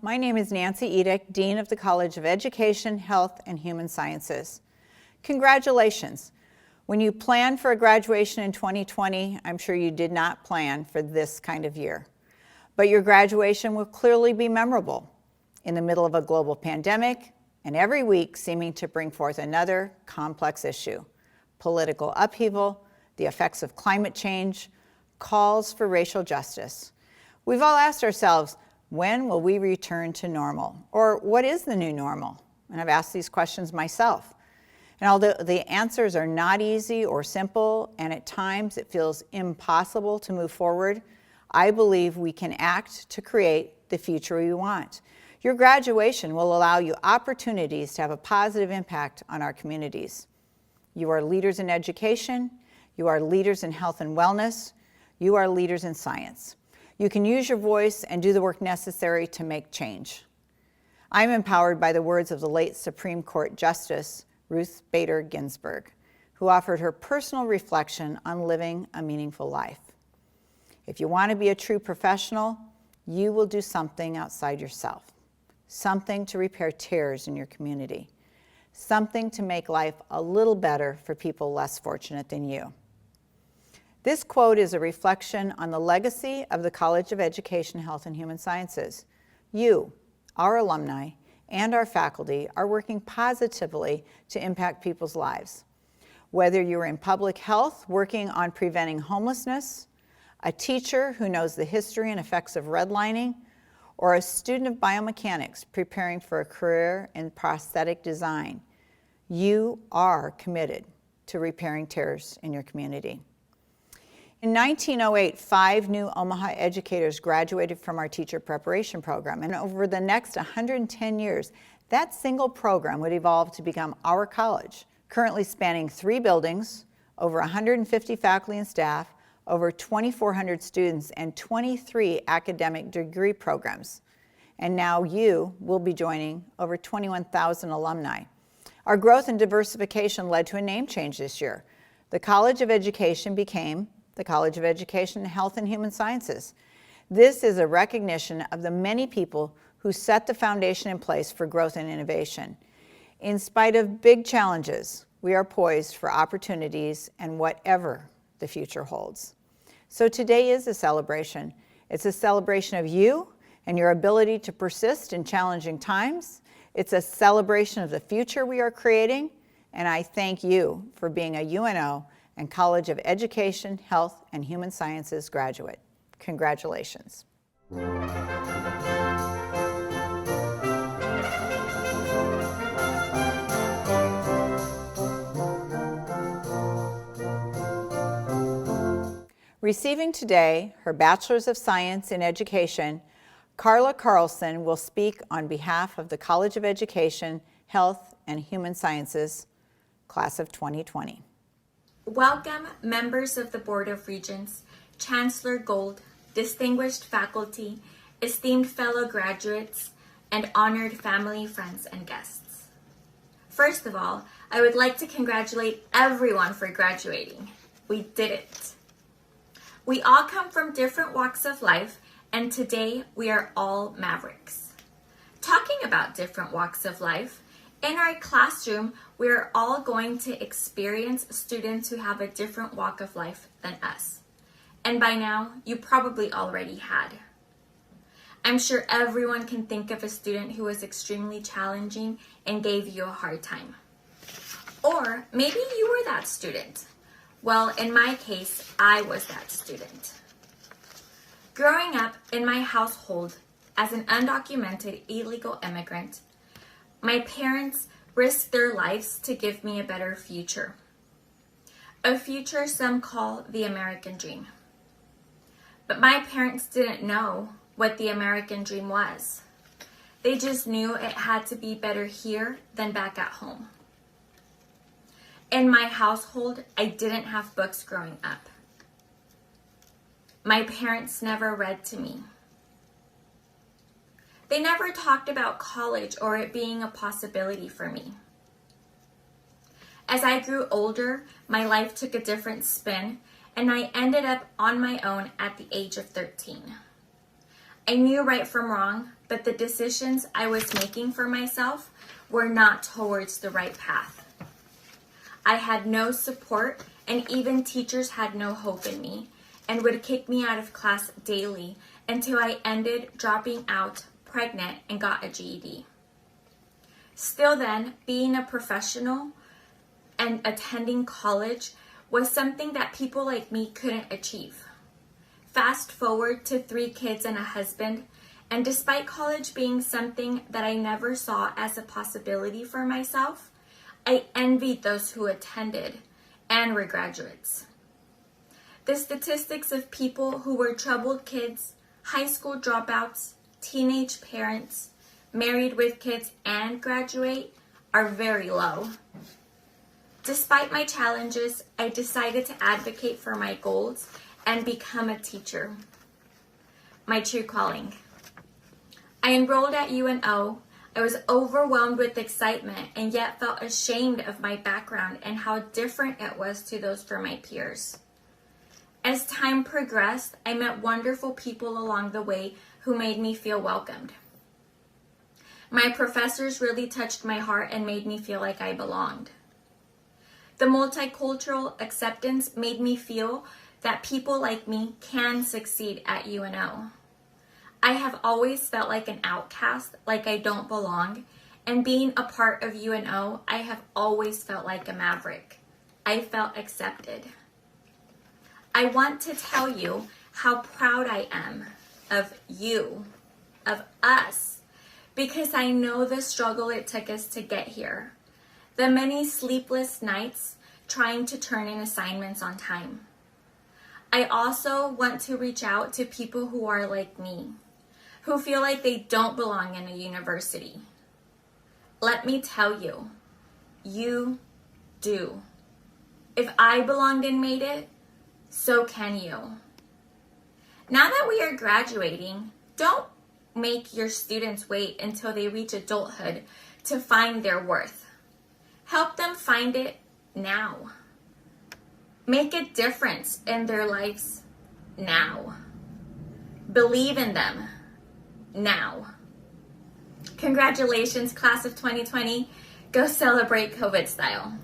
My name is Nancy Edick, Dean of the College of Education, Health, and Human Sciences. Congratulations. When you planned for a graduation in 2020, I'm sure you did not plan for this kind of year. But your graduation will clearly be memorable in the middle of a global pandemic and every week seeming to bring forth another complex issue: political upheaval, the effects of climate change, calls for racial justice. We've all asked ourselves, when will we return to normal? Or what is the new normal? And I've asked these questions myself. And although the answers are not easy or simple, and at times it feels impossible to move forward, I believe we can act to create the future we want. Your graduation will allow you opportunities to have a positive impact on our communities. You are leaders in education, you are leaders in health and wellness, you are leaders in science. You can use your voice and do the work necessary to make change. I'm empowered by the words of the late Supreme Court Justice Ruth Bader Ginsburg, who offered her personal reflection on living a meaningful life. If you want to be a true professional, you will do something outside yourself, something to repair tears in your community, something to make life a little better for people less fortunate than you. This quote is a reflection on the legacy of the College of Education, Health, and Human Sciences. You, our alumni, and our faculty are working positively to impact people's lives. Whether you're in public health working on preventing homelessness, a teacher who knows the history and effects of redlining, or a student of biomechanics preparing for a career in prosthetic design, you are committed to repairing tears in your community. In 1908, 5 new Omaha educators graduated from our teacher preparation program, and over the next 110 years, that single program would evolve to become our college, currently spanning 3 buildings, over 150 faculty and staff, over 2,400 students, and 23 academic degree programs. And now you will be joining over 21,000 alumni. Our growth and diversification led to a name change this year. The College of Education became the College of Education, Health, and Human Sciences. This is a recognition of the many people who set the foundation in place for growth and innovation. In spite of big challenges, we are poised for opportunities and whatever the future holds. So today is a celebration. It's a celebration of you and your ability to persist in challenging times. It's a celebration of the future we are creating, and I thank you for being a UNO and College of Education, Health, and Human Sciences graduate. Congratulations. Receiving today her Bachelor's of Science in Education, Karla Carlson will speak on behalf of the College of Education, Health, and Human Sciences, Class of 2020. Welcome, members of the Board of Regents, Chancellor Gold, distinguished faculty, esteemed fellow graduates, and honored family, friends, and guests. First of all, I would like to congratulate everyone for graduating. We did it. We all come from different walks of life, and today we are all mavericks. Talking about different walks of life, in our classroom, we are all going to experience students who have a different walk of life than us. And by now, you probably already had. I'm sure everyone can think of a student who was extremely challenging and gave you a hard time. Or maybe you were that student. Well, in my case, I was that student. Growing up in my household as an undocumented illegal immigrant, my parents risked their lives to give me a better future. A future some call the American dream. But my parents didn't know what the American dream was. They just knew it had to be better here than back at home. In my household, I didn't have books growing up. My parents never read to me. They never talked about college or it being a possibility for me. As I grew older, my life took a different spin, and I ended up on my own at the age of 13. I knew right from wrong, but the decisions I was making for myself were not towards the right path. I had no support, and even teachers had no hope in me and would kick me out of class daily until I ended dropping out, pregnant, and got a GED. Still then, being a professional and attending college was something that people like me couldn't achieve. Fast forward to 3 kids and a husband, and despite college being something that I never saw as a possibility for myself, I envied those who attended and were graduates. The statistics of people who were troubled kids, high school dropouts, teenage parents, married with kids, and graduate are very low. Despite my challenges, I decided to advocate for my goals and become a teacher. My true calling. I enrolled at UNO. I was overwhelmed with excitement and yet felt ashamed of my background and how different it was to those for my peers. As time progressed, I met wonderful people along the way who made me feel welcomed. My professors really touched my heart and made me feel like I belonged. The multicultural acceptance made me feel that people like me can succeed at UNO. I have always felt like an outcast, like I don't belong, and being a part of UNO, I have always felt like a maverick. I felt accepted. I want to tell you how proud I am of you, of us, because I know the struggle it took us to get here. The many sleepless nights trying to turn in assignments on time. I also want to reach out to people who are like me, who feel like they don't belong in a university. Let me tell you, you do. If I belonged and made it, so can you. Now that we are graduating, don't make your students wait until they reach adulthood to find their worth. Help them find it now. Make a difference in their lives now. Believe in them now. Congratulations, class of 2020. Go celebrate COVID style.